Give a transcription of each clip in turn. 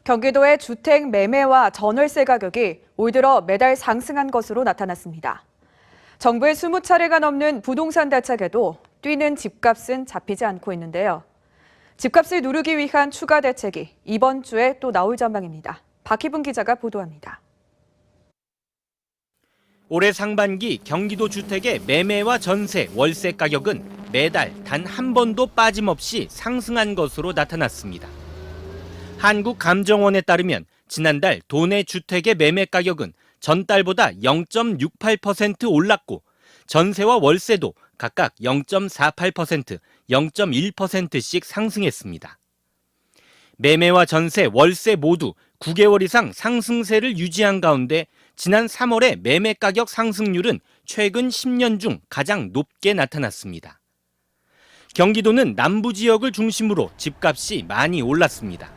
경기도의 주택 매매와 전월세 가격이 올 들어 매달 상승한 것으로 나타났습니다. 정부의 20차례가 넘는 부동산 대책에도 뛰는 집값은 잡히지 않고 있는데요. 집값을 누르기 위한 추가 대책이 이번 주에 또 나올 전망입니다. 박희분 기자가 보도합니다. 올해 상반기 경기도 주택의 매매와 전세, 월세 가격은 매달 단 한 번도 빠짐없이 상승한 것으로 나타났습니다. 한국감정원에 따르면 지난달 도내 주택의 매매 가격은 전달보다 0.68% 올랐고 전세와 월세도 각각 0.48%, 0.1%씩 상승했습니다. 매매와 전세, 월세 모두 9개월 이상 상승세를 유지한 가운데 지난 3월의 매매 가격 상승률은 최근 10년 중 가장 높게 나타났습니다. 경기도는 남부 지역을 중심으로 집값이 많이 올랐습니다.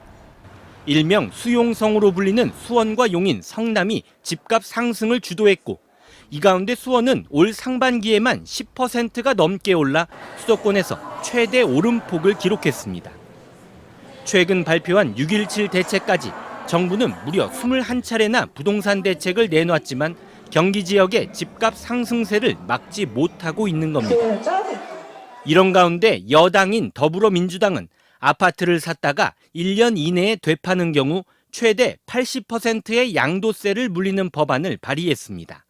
일명 수용성으로 불리는 수원과 용인, 성남이 집값 상승을 주도했고 이 가운데 수원은 올 상반기에만 10%가 넘게 올라 수도권에서 최대 오름폭을 기록했습니다. 최근 발표한 6.17 대책까지 정부는 무려 21차례나 부동산 대책을 내놨지만 경기 지역의 집값 상승세를 막지 못하고 있는 겁니다. 이런 가운데 여당인 더불어민주당은 아파트를 샀다가 1년 이내에 되파는 경우 최대 80%의 양도세를 물리는 법안을 발의했습니다.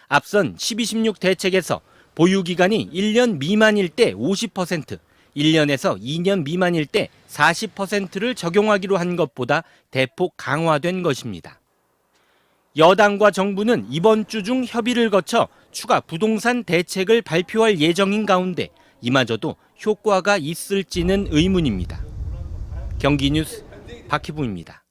앞선 12.16 대책에서 보유기간이 1년 미만일 때 50%, 1년에서 2년 미만일 때 40%를 적용하기로 한 것보다 대폭 강화된 것입니다. 여당과 정부는 이번 주 중 협의를 거쳐 추가 부동산 대책을 발표할 예정인 가운데 이마저도 효과가 있을지는 의문입니다. 경기뉴스 박희붕입니다.